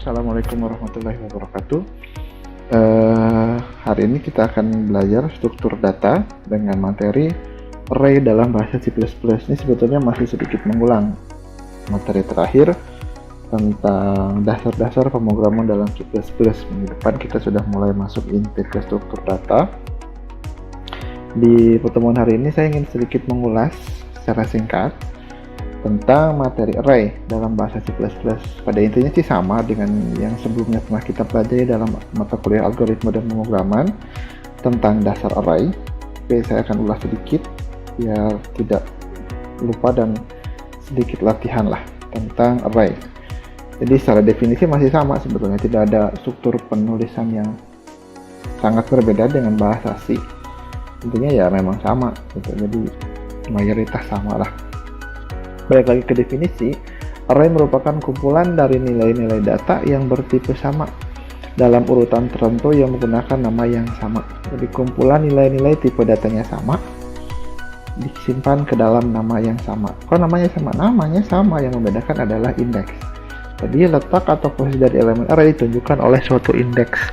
Assalamualaikum warahmatullahi wabarakatuh. Hari ini kita akan belajar struktur data dengan materi array dalam bahasa C++. Ini sebetulnya masih sedikit mengulang materi terakhir tentang dasar-dasar pemrograman dalam C++. Minggu depan kita sudah mulai masuk inti ke struktur data. Di pertemuan hari ini saya ingin sedikit mengulas secara singkat tentang materi array dalam bahasa C++. Pada intinya sih sama dengan yang sebelumnya pernah kita pelajari dalam mata kuliah algoritma dan pemrograman tentang dasar array. Tapi saya akan ulas sedikit biar tidak lupa dan sedikit latihan lah tentang array. Jadi secara definisi masih sama sebetulnya, tidak ada struktur penulisan yang sangat berbeda dengan bahasa C. Intinya ya memang sama gitu. Jadi mayoritas sama lah. Balik lagi ke definisi, array merupakan kumpulan dari nilai-nilai data yang bertipe sama dalam urutan tertentu yang menggunakan nama yang sama. Jadi kumpulan nilai-nilai tipe datanya sama disimpan ke dalam nama yang sama. Kok namanya sama? Namanya sama, yang membedakan adalah indeks. Jadi letak atau posisi dari elemen array ditunjukkan oleh suatu indeks.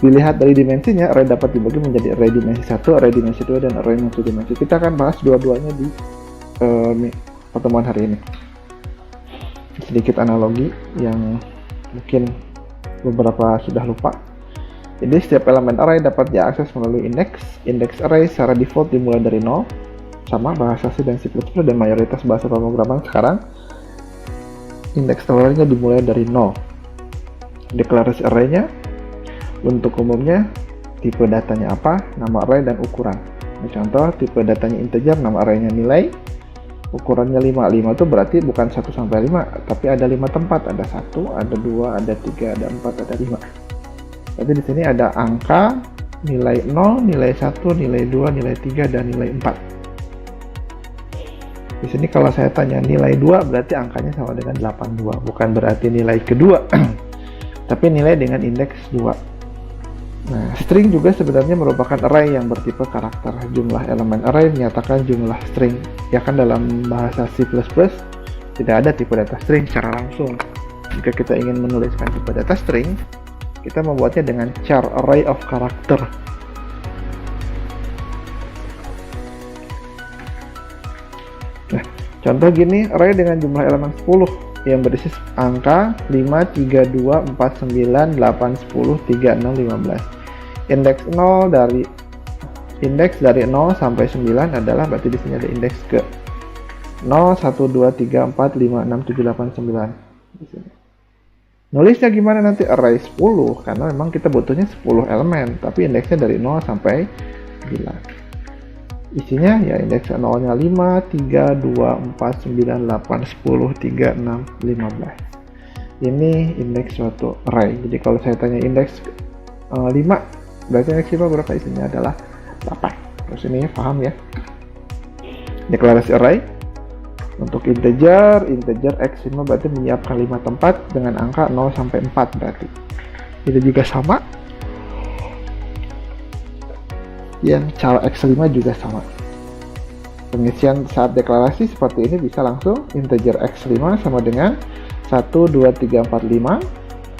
Dilihat dari dimensinya, array dapat dibagi menjadi array dimensi 1, array dimensi 2, dan array multidimensi. Kita akan bahas dua-duanya di pertemuan hari ini. Sedikit analogi yang mungkin beberapa sudah lupa. Jadi setiap elemen array dapat diakses melalui indeks. Indeks array secara default dimulai dari 0, sama bahasa C dan C++ dan mayoritas bahasa pemrograman sekarang. Indeks array-nya dimulai dari 0. Deklarasi array-nya untuk umumnya tipe datanya apa, nama array dan ukuran. Contoh, tipe datanya integer, nama array-nya nilai, ukurannya 5. 5 itu berarti bukan 1 sampai 5, tapi ada 5 tempat, ada 1, ada 2, ada 3, ada 4, ada 5. Jadi di sini ada angka, nilai 0, nilai 1, nilai 2, nilai 3, dan nilai 4. Di sini kalau saya tanya nilai 2 berarti angkanya sama dengan 82, bukan berarti nilai kedua, tapi nilai dengan indeks 2. Nah, string juga sebenarnya merupakan array yang bertipe karakter. Jumlah elemen array menyatakan jumlah string. Ya kan dalam bahasa C++ tidak ada tipe data string secara langsung. Jika kita ingin menuliskan tipe data string, kita membuatnya dengan char array of character. Nah, contoh gini, array dengan jumlah elemen 10 yang berisi angka 5, 3, 2, 4, 9, 8, 10, 3, 6, 15. Indeks dari 0 sampai 9 adalah, berarti di sini ada indeks ke 0, 1, 2, 3, 4, 5, 6, 7, 8, 9. Di sini. Nulisnya gimana nanti? Array 10, karena memang kita butuhnya 10 elemen, tapi indeksnya dari 0 sampai 9. Isinya ya indeks 0-nya 5, 3, 2, 4, 9, 8, 10, 3, 6, 15. Ini indeks suatu array. Jadi kalau saya tanya indeks 5, berarti indeks 5 berapa? Isinya adalah 8. Terus ini paham ya? Deklarasi array untuk integer x5 berarti menyiapkan 5 tempat dengan angka 0 sampai 4 berarti. Itu juga sama. Yang cara x5 juga sama. Pengisian saat deklarasi seperti ini bisa langsung integer x5 sama dengan 1, 2, 3, 4, 5.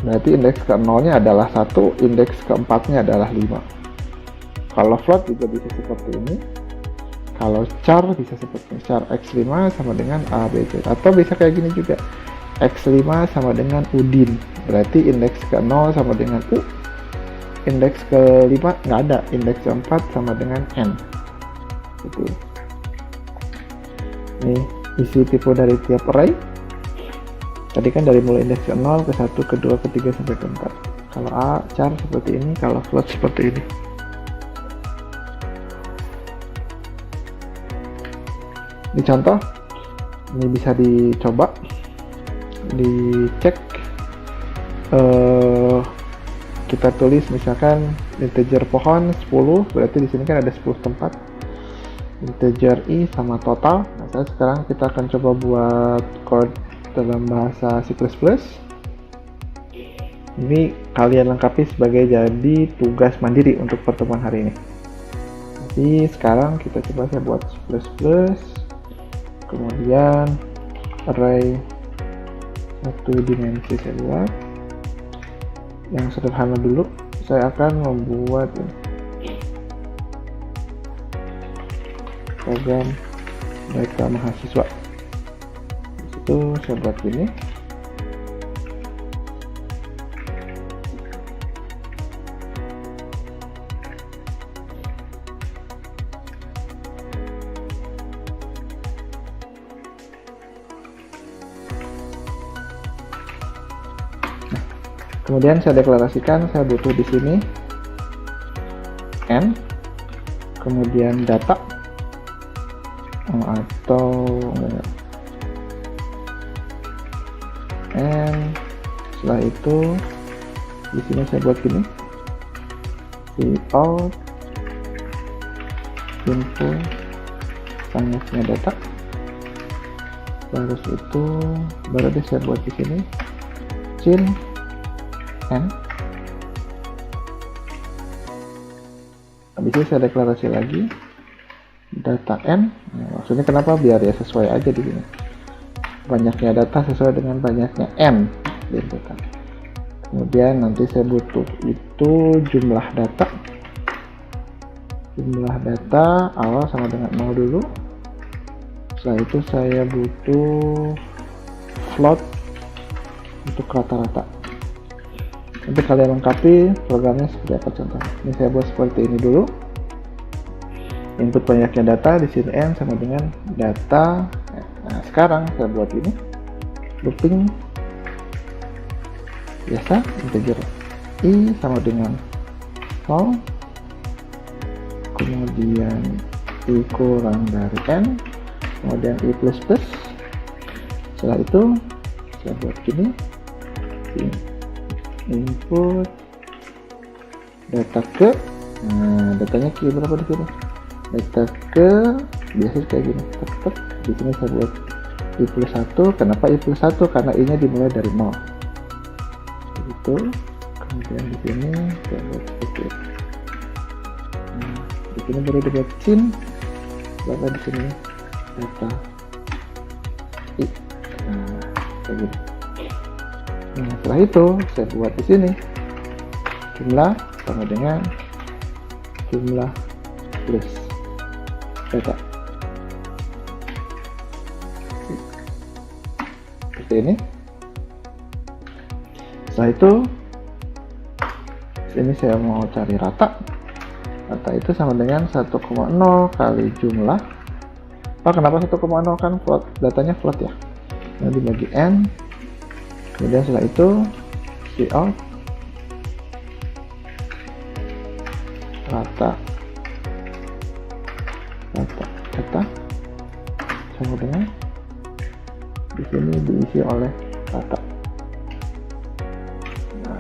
Berarti indeks ke 0-nya adalah 1, indeks ke 4-nya adalah 5. Kalau float juga bisa seperti ini. Kalau char bisa seperti ini. Char x5 sama dengan a, b, c. Atau bisa kayak gini juga. x5 sama dengan udin. Berarti indeks ke 0 sama dengan u. Indeks ke 5 nggak ada, indeks ke 4 sama dengan n. Gitu. Ini isi tipe dari tiap array. Tadi kan dari mulai indeks ke 0, ke 1, ke 2, ke 3, sampai ke 4. Kalau a, char seperti ini, kalau float seperti ini. Ini contoh, ini bisa dicoba, dicek. Kita tulis misalkan integer pohon 10, berarti di sini kan ada 10 tempat. Integer i sama total. Nah, sekarang kita akan coba buat code dalam bahasa C++. Ini kalian lengkapi sebagai jadi tugas mandiri untuk pertemuan hari ini. Jadi sekarang kita coba saya buat C++, kemudian array satu dimensi saya buat yang sederhana dulu. Saya akan membuat program data mahasiswa. Di situ saya buat ini. Kemudian saya deklarasikan saya butuh di sini n, kemudian data atau n. Setelah itu di sini saya buat gini, cout input sangatnya data. Terus itu baru deh saya buat di sini cin n. Habis itu saya deklarasi lagi data n. Nah, maksudnya kenapa? Biar ya sesuai aja di sini. Banyaknya data sesuai dengan banyaknya n diinputkan. Kemudian nanti saya butuh itu jumlah data. Jumlah data awal sama dengan 0 dulu. Setelah itu saya butuh float untuk rata-rata. Nanti kalian lengkapi programnya seperti apa contohnya. Ini saya buat seperti ini dulu. Input banyaknya data di sini n sama dengan data. Nah, sekarang saya buat ini looping biasa integer i sama dengan 0, kemudian i kurang dari n, kemudian i plus plus. Setelah itu saya buat gini, input data ke, nah datanya ke berapa di sini, data ke biasa kayak gini, tek. Di sini saya buat i plus 1. Kenapa i plus 1? Karena i nya dimulai dari 0 itu. Kemudian di sini saya buat seperti itu. Nah, di sini baru dibuat cin berapa di sini data i. Nah kayak gini. Nah, setelah itu saya buat di sini jumlah sama dengan jumlah plus data seperti ini. Setelah itu sini saya mau cari rata. Rata itu sama dengan 1,0 kali jumlah. Kenapa 1,0? Kan float, datanya float ya. Nah, dibagi n. Kemudian setelah itu cout rata data sama dengan di sini diisi oleh rata. Nah,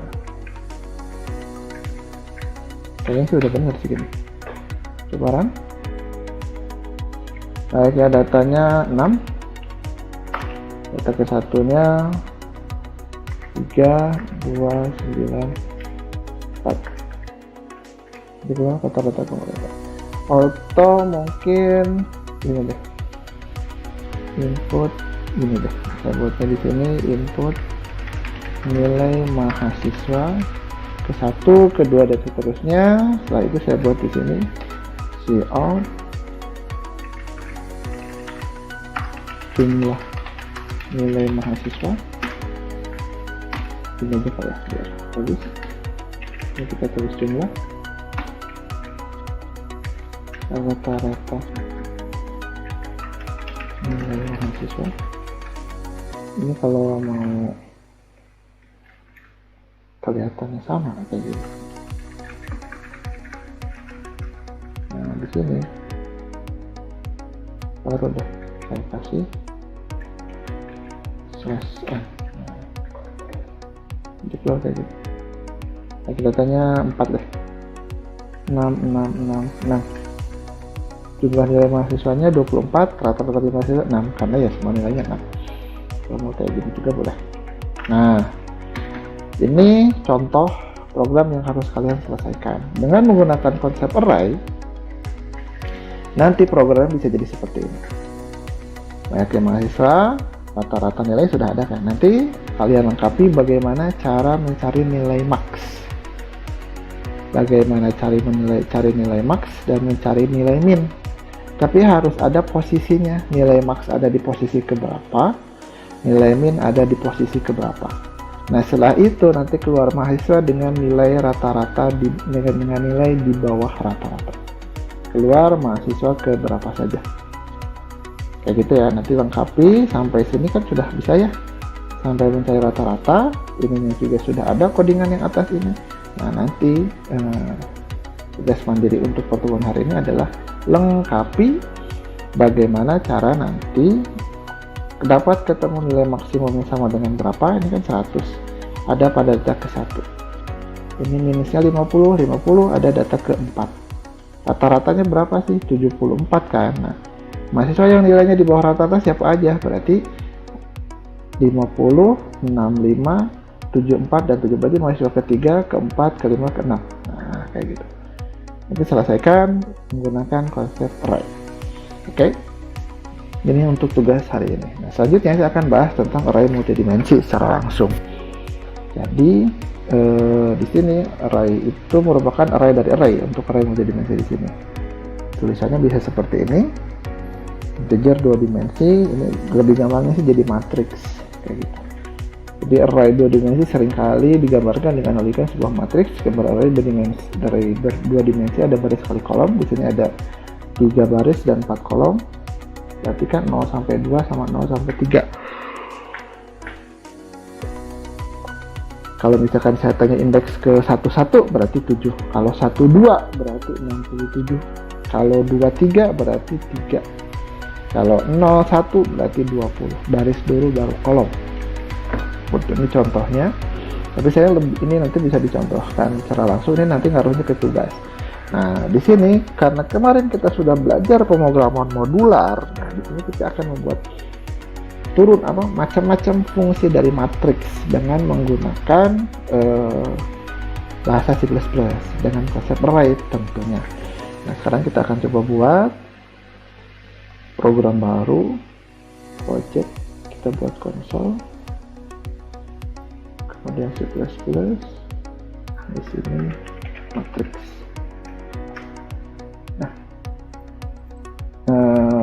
kayaknya sih udah benar segini. Coba run. Kayaknya datanya 6, data ke satunya 3, 2, 9, 4. Jadi gimana kata-kata komputer? Auto mungkin ini deh. Input ini deh. Saya buatnya di sini input nilai mahasiswa ke 1, ke 2 dan seterusnya. Setelah itu saya buat di sini cout jumlah nilai mahasiswa. Ini aja pak ya, biar bagus. Ini kita tulis jumlah rata-rata nilai mahasiswa. Ini kalau mau kelihatannya sama kayak gini. Nah di sini baru deh saya kasih /n. Jadi keluar kayak gitu. Lagi datanya 4 deh. 6. Jumlah nilai mahasiswanya 24, rata-rata mahasiswa 6 karena ya semua nilainya 6. Kalau mau kayak gitu juga boleh. Nah, ini contoh program yang harus kalian selesaikan. Dengan menggunakan konsep array, nanti program bisa jadi seperti ini. Banyaknya mahasiswa, rata-rata nilai sudah ada kan. Nanti kalian lengkapi bagaimana cara mencari nilai max. Bagaimana cari nilai max dan mencari nilai min. Tapi harus ada posisinya. Nilai max ada di posisi keberapa, nilai min ada di posisi keberapa. Nah, setelah itu nanti keluar mahasiswa dengan nilai rata-rata dengan nilai di bawah rata-rata. Keluar mahasiswa ke berapa saja. Kayak gitu ya. Nanti lengkapi sampai sini kan sudah bisa ya. Sampai mencari rata-rata, ininya juga sudah ada codingan yang atas ini. Nah, nanti tugas mandiri untuk pertemuan hari ini adalah lengkapi bagaimana cara nanti dapat ketemu nilai maksimumnya sama dengan berapa. Ini kan 100, ada pada data ke-1, ini minusnya 50 ada data ke-4, rata-ratanya berapa sih? 74 kan. Nah, mahasiswa yang nilainya di bawah rata-rata siapa aja? Berarti 50, 65, 74 dan 7, berarti mahasiswa ke-3, ke-4, ke-5, ke-6. Nah, kayak gitu. Nanti selesaikan menggunakan konsep array. Oke. Ini untuk tugas hari ini. Nah, selanjutnya saya akan bahas tentang array multidimensi secara langsung. Jadi di sini array itu merupakan array dari array untuk array multidimensi di sini. Tulisannya bisa seperti ini. Integer 2 dimensi, ini lebih gampangnya sih jadi matriks kayak gitu. Jadi array 2 dimensi seringkali digambarkan dengan menjadikan sebuah matriks. Gambar array dari 2 dimensi ada baris kali kolom. Di sini ada 3 baris dan 4 kolom. Berarti kan 0 sampai 2 sama 0 sampai 3. Kalau misalkan saya tanya indeks ke 11 berarti 7. Kalau 12 berarti 67. Kalau 23 berarti 3. Kalau 01 berarti 20. Baris dulu baru kolom. Ini contohnya. Tapi ini nanti bisa dicontohkan secara langsung. Ini nanti ngaruhnya ke tugas. Nah, di sini karena kemarin kita sudah belajar pemrograman modular, nah di sini kita akan membuat turun macam-macam fungsi dari matriks dengan menggunakan bahasa C++ dengan konsep array tentunya. Nah, sekarang kita akan coba buat program baru, project, kita buat konsol, kemudian C++, di sini matriks.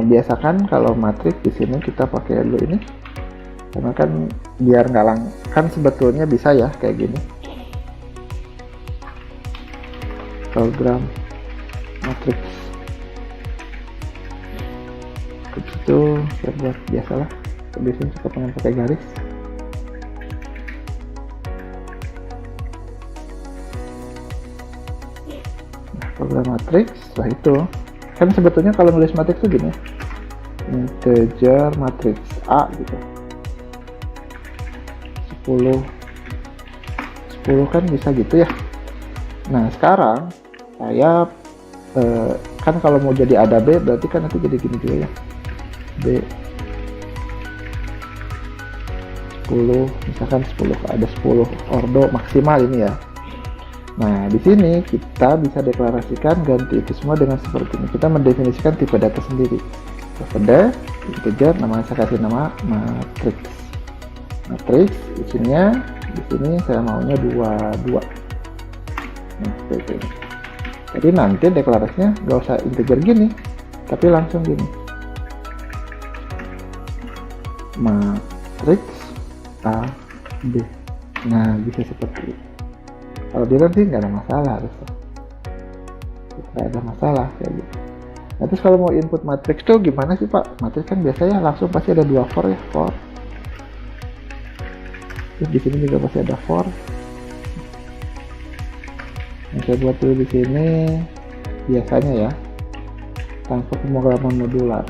Biasakan kalau matriks di sini kita pakai dulu ini, karena kan biar nggak kan sebetulnya bisa ya kayak gini. Program matriks. Begitu saya buat biasalah. Biasanya suka pengen pakai garis. Nah, program matriks setelah itu. Kan sebetulnya kalau nulis matriks itu gini, integer matriks A gitu, 10 kan bisa gitu ya. Nah, sekarang saya kan kalau mau jadi ada B berarti kan nanti jadi gini juga ya, B 10, misalkan 10, ada 10 ordo maksimal ini ya. Nah, di sini kita bisa deklarasikan ganti itu semua dengan seperti ini. Kita mendefinisikan tipe data sendiri. Tipe integer, saya kasih nama matriks. Matriks isinya di sini saya maunya 22. Nah, seperti ini. Jadi nanti deklarasinya nggak usah integer gini, tapi langsung gini. Matriks A B. Nah, bisa seperti ini. Kalau di sih nggak ada masalah, harusnya nggak ada masalah kayak gitu. Nah, terus kalau mau input matriks tuh gimana sih Pak? Matriks kan biasanya langsung pasti ada 2 for ya, for. Terus di sini juga pasti ada for. Nah, saya buat dulu di sini biasanya ya, tanpa pemrograman modular.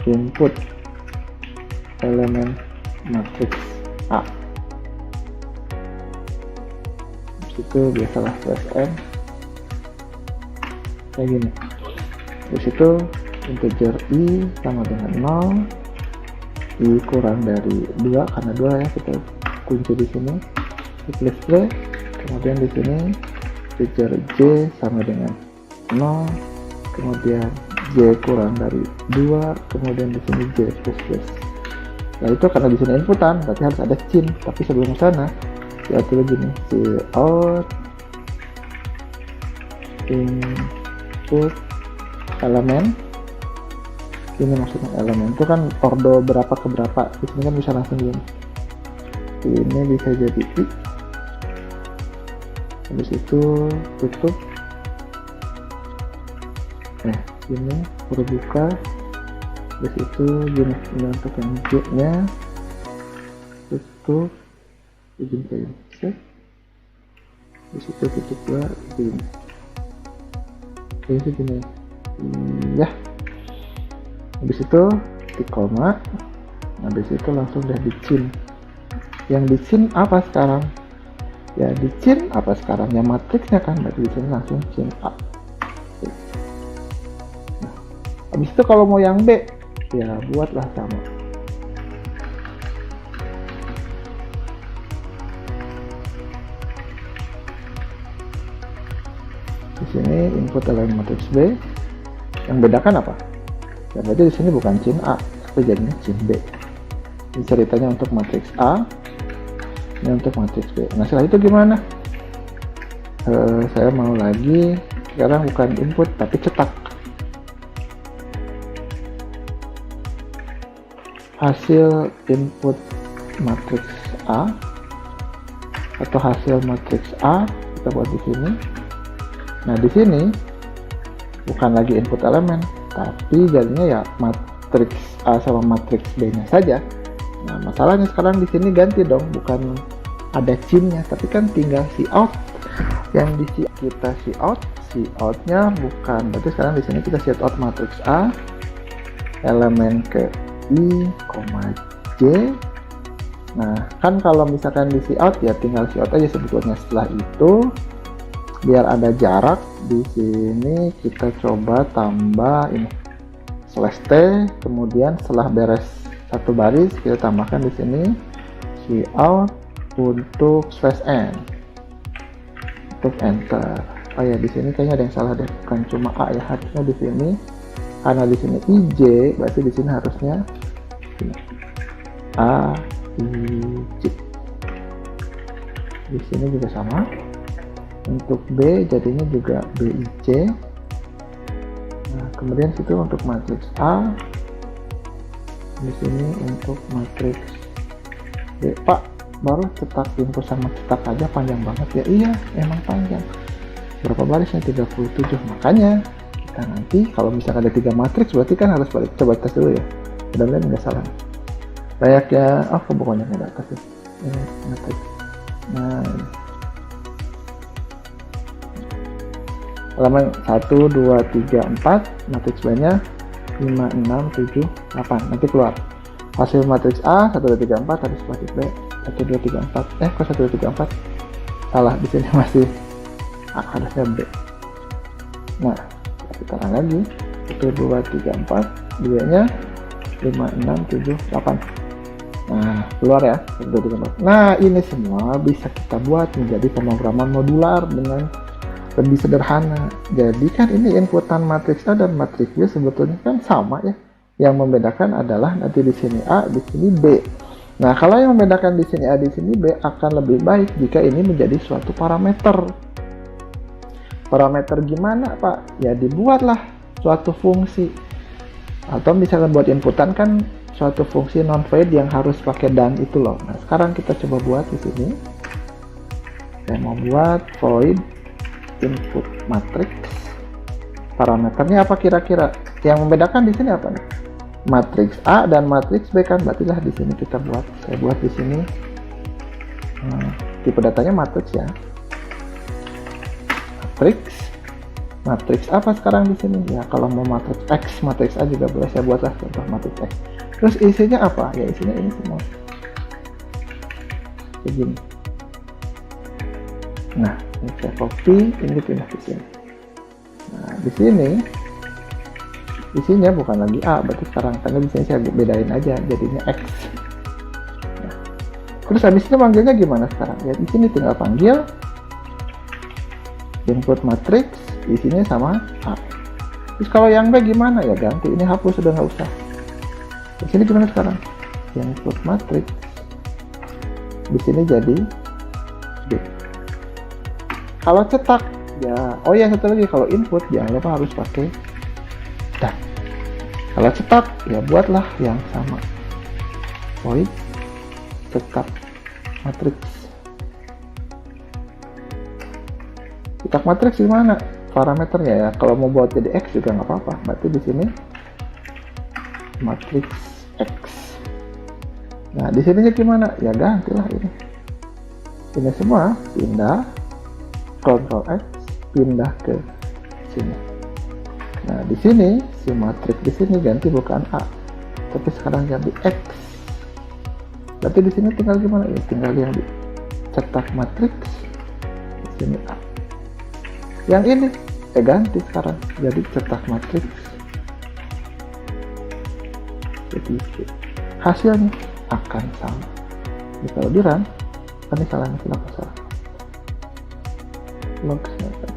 Input elemen matriks A. Itu biasalah /n kayak gini. Terus itu integer i sama dengan 0, i kurang dari 2 karena 2 ya, kita kunci di sini plus plus. Kemudian di sini integer j sama dengan 0, kemudian j kurang dari 2, kemudian di sini j plus plus. Nah itu karena di sini inputan, berarti harus ada cin. Tapi sebelum sana, ya dulu gini, cout input elemen. Ini maksudnya elemen itu kan ordo berapa ke berapa. Di sini kan bisa langsung gini. Ini bisa jadi i. Habis itu tutup. Nah, ini huruf buka. Habis itu gini, ini untuk yang J nya tutup begini kayak gini. Habis itu tutup juga begini. Ini gini ya. Habis itu di koma. Habis itu langsung udah di cin. Yang di cin apa sekarang? Ya di cin apa sekarang? Yang matriksnya kan, berarti di sini langsung cin A. Nah, habis itu kalau mau yang B, ya buatlah sama. Di sini input elemen matriks B. Yang bedakan apa? Ya berarti di sini bukan cin A, tapi jadinya cin B. Ini ceritanya untuk matriks A, ini untuk matriks B. Nah setelah itu gimana? Saya mau lagi, sekarang bukan input tapi cetak. Hasil input matriks A atau hasil matriks A kita buat di sini. Nah di sini bukan lagi input elemen, tapi jadinya ya matriks A sama matriks B-nya saja. Nah, masalahnya sekarang di sini ganti dong, bukan ada cinnya, tapi kan tinggal cout. Yang di kita cout-nya bukan. Berarti sekarang di sini kita cout matriks A, elemen ke I, J. Nah, kan kalau misalkan di cout ya tinggal cout aja sebetulnya. Setelah itu biar ada jarak di sini kita coba tambah ini slash T, kemudian setelah beres satu baris kita tambahkan di sini cout untuk slash N untuk enter. Oh ya di sini kayaknya ada yang salah deh, bukan cuma A ya, harusnya di sini karena di sini IJ, berarti di sini harusnya ini, A I J. Di sini juga sama. Untuk B jadinya juga BIC. Nah, kemudian situ untuk matriks A. Di sini untuk matriks B. Pak, baru cetak input sama cetak aja panjang banget ya. Iya, emang panjang. Berapa barisnya? 37. Makanya kita nanti kalau misalkan ada 3 matriks berarti kan harus balik. Coba tes dulu ya. Mudah-mudahan nggak salah. Layaknya, pokoknya nggak ada atas ya. Ini matriks. Nah, elemen 1, 2, 3, 4, matriks B-nya 5, 6, 7, 8, nanti keluar hasil matriks A 1, 2, 3, 4, harus matriks B 1, 2, 3, 4, kok 1, 2, 3, 4 salah, di sini masih A, harusnya B. Nah kita taruh lagi 1, 2, 3, 4, B-nya 5, 6, 7, 8. Nah keluar ya 1, 2, 3, 4. Nah ini semua bisa kita buat menjadi pemrograman modular dengan lebih sederhana. Jadi kan ini inputan matriks A dan matriks B sebetulnya kan sama ya. Yang membedakan adalah nanti di sini A, di sini B. Nah, kalau yang membedakan di sini A, di sini B akan lebih baik jika ini menjadi suatu parameter. Parameter gimana, Pak? Ya dibuatlah suatu fungsi. Atau misalkan buat inputan kan suatu fungsi non-void yang harus pakai dan itu loh. Nah, sekarang kita coba buat di sini. Saya mau buat void input matrix. Parameternya apa kira-kira? Yang membedakan di sini apa nih? Matriks A dan matriks B kan, berarti lah di sini kita buat. Saya buat di sini. Tipe datanya matriks ya. Matriks apa sekarang di sini? Ya kalau mau matriks X, matriks A juga boleh. Saya buatlah contoh matriks X. Terus isinya apa? Ya isinya ini semua. Begini. Nah, ini saya copy, ini pindah ke sini. Nah, di sini isinya bukan lagi A, berarti sekarang karena di sini saya bedain aja jadinya X. Nah, terus habis itu manggilnya gimana sekarang? Ya di sini tinggal panggil input matrix, isinya sama A. Terus kalau yang B gimana? Ya ganti, ini hapus, sudah nggak usah. Di sini gimana sekarang? input matrix di sini jadi B. Kalau cetak ya, oh ya satu lagi, kalau input jangan lupa harus pakai dan. Kalau cetak ya buatlah yang sama, void cetak matrix. Cetak matrix di mana parameternya ya? Kalau mau buat jadi X juga nggak apa-apa. Berarti di sini matrix X. Nah, di sininya gimana? Ya gantilah ini. Ini semua pindah, Ctrl X, pindah ke sini. Nah, di sini si matrix di sini ganti bukan A, tapi sekarang ganti X. Berarti di sini tinggal gimana? Ya tinggal yang cetak matrix di sini A. Yang ini ganti sekarang jadi cetak matrix. Jadi hasilnya akan sama. Jadi kalau di run, ini salahnya kenapa salah? Logsnya kan.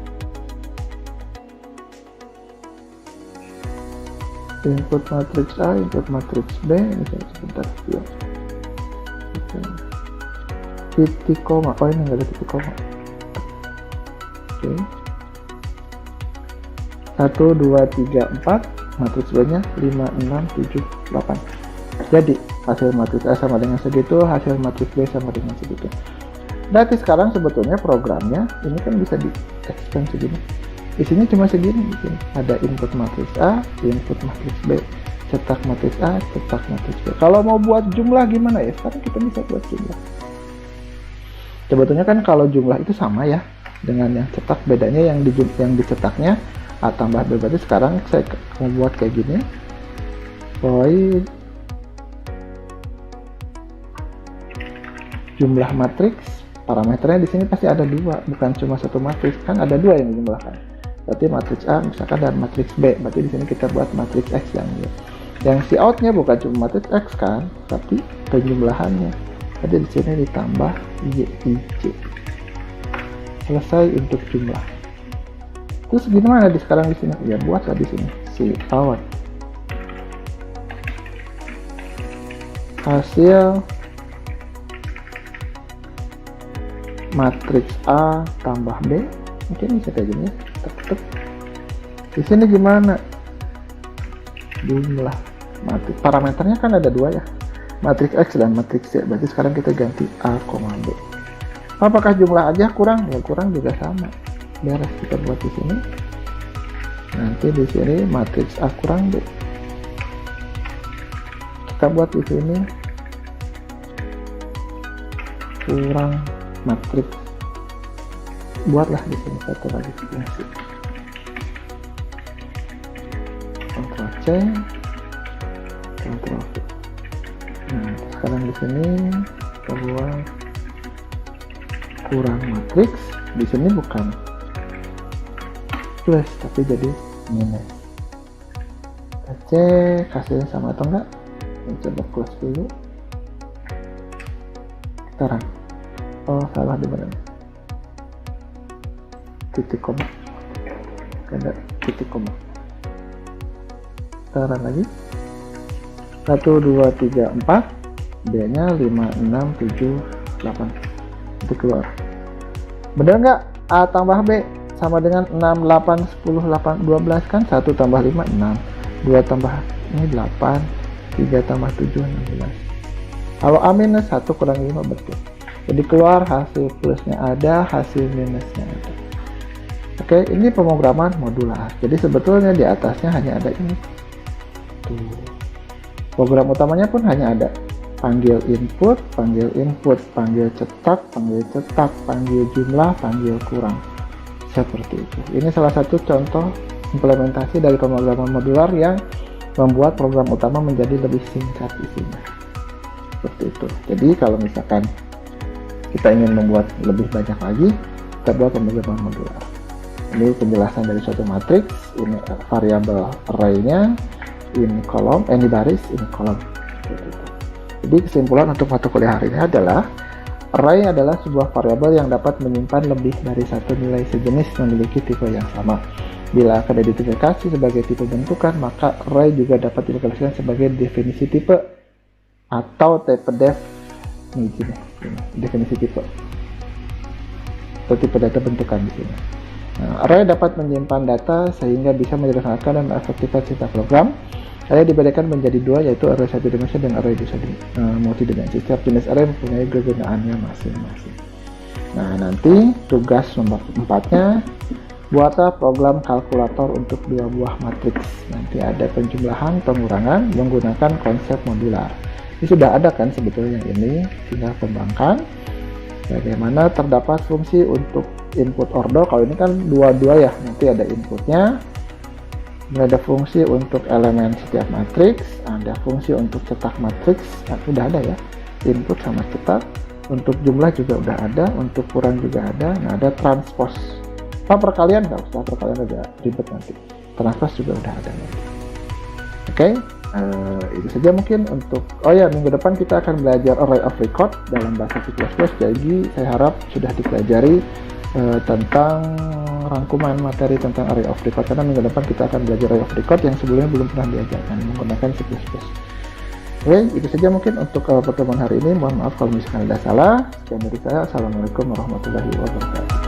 Input matrix A, input matrix B, ini saya sebentar ya. Titik koma, oh ini nggak ada titik koma. Oke. 1, 2, 3, 4, matrix B-nya 5, 6, 7, 8. Jadi hasil matriks A sama dengan segitu, hasil matriks B sama dengan segitu. Berarti sekarang sebetulnya programnya ini kan bisa di-expand segini. Isinya cuma segini di sini. Ada input matriks A, input matriks B, cetak matriks A, cetak matriks B. Kalau mau buat jumlah gimana ya? Sekarang kita bisa buat jumlah. Sebetulnya kan kalau jumlah itu sama ya dengan yang cetak, bedanya yang dicetaknya A tambah B. Berarti sekarang saya mau buat kayak gini. Void jumlah matriks, parameternya di sini pasti ada dua, bukan cuma satu matriks, kan ada dua yang dijumlahkan. Berarti matriks A misalkan dan matriks B, berarti di sini kita buat matriks X yang si outnya bukan cuma matriks X kan, tapi penjumlahannya. Jadi di sini ditambah YIJ. Selesai untuk jumlah. Terus gimana di sekarang di sini? Ya buatlah di sini si out hasil matriks A tambah B, mungkin bisa kayak gini. Tek. Di sini gimana? Jumlah matriks, parameternya kan ada dua ya, matriks X dan matriks Y. Berarti sekarang kita ganti A, B. Apakah jumlah aja kurang? Ya kurang juga sama. Beres, kita buat di sini. Nanti di sini matriks A kurang B. Kita buat di sini kurang matriks, buatlah di sini satu lagi fungsi. Ctrl C, Ctrl V. Nah, sekarang di sini kita buat kurang matriks. Di sini bukan plus tapi jadi minus. Kita cek hasilnya sama atau enggak. Kita coba close dulu. Kita run. Oh, salah di mana? Titik koma. Ada titik koma. Kita run lagi. 1, 2, 3, 4. B-nya 5, 6, 7, 8. Itu keluar. Benar nggak? A tambah B sama dengan 6, 8, 10, 8, 12 kan? 1 tambah 5, 6. 2 tambah ini 8. 3 tambah 7, 16. Kalau A minus 1 kurang 5 betul. Jadi keluar hasil plusnya ada, hasil minusnya ada. Oke, ini pemrograman modular. Jadi sebetulnya di atasnya hanya ada ini. Tuh. Program utamanya pun hanya ada panggil input, panggil cetak, panggil jumlah, panggil kurang. Seperti itu. Ini salah satu contoh implementasi dari pemrograman modular yang membuat program utama menjadi lebih singkat isinya. Seperti itu. Jadi kalau misalkan kita ingin membuat lebih banyak lagi, kita buat pemrograman modular. Ini penjelasan dari suatu matriks, ini variabel array-nya, ini kolom, ini baris, ini kolom. Jadi kesimpulan untuk mata kuliah hari ini adalah array adalah sebuah variabel yang dapat menyimpan lebih dari satu nilai sejenis memiliki tipe yang sama. Bila akan diidentifikasi sebagai tipe bentukan, maka array juga dapat dideklarasikan sebagai definisi tipe. atau TPDEF. Ini di sini, definisi tipe atau tipe data bentukan di sini. Nah, array dapat menyimpan data sehingga bisa menyederhanakan dan efektifkan sintak program. Array dibedakan menjadi dua, yaitu array satu dimensi dan array multidimensi. Setiap jenis array mempunyai kegunaannya masing-masing. Nah, nanti tugas nomor 4-nya, buatlah program kalkulator untuk dua buah matriks. Nanti ada penjumlahan, pengurangan menggunakan konsep modular. Ini sudah ada kan sebetulnya yang ini, tinggal kembangkan. Bagaimana terdapat fungsi untuk input order. Kalau ini kan dua-dua ya, nanti ada inputnya. Ini ada fungsi untuk elemen setiap matriks, ada fungsi untuk cetak matriks, nah, sudah ada ya, input sama cetak. Untuk jumlah juga udah ada, untuk kurang juga ada. Nah, ada transpose. Perkalian nggak usah, perkalian agak ribet nanti. Transpose juga udah ada nanti. Oke, itu saja mungkin untuk. Oh ya, minggu depan kita akan belajar array of record dalam bahasa C++. Jadi saya harap sudah dipelajari tentang rangkuman materi tentang array of record, karena minggu depan kita akan belajar array of record yang sebelumnya belum pernah diajarkan menggunakan C++. Oke, itu saja mungkin untuk pertemuan hari ini. Mohon maaf kalau misalkan ada salah. Sekian dari saya. Assalamualaikum warahmatullahi wabarakatuh.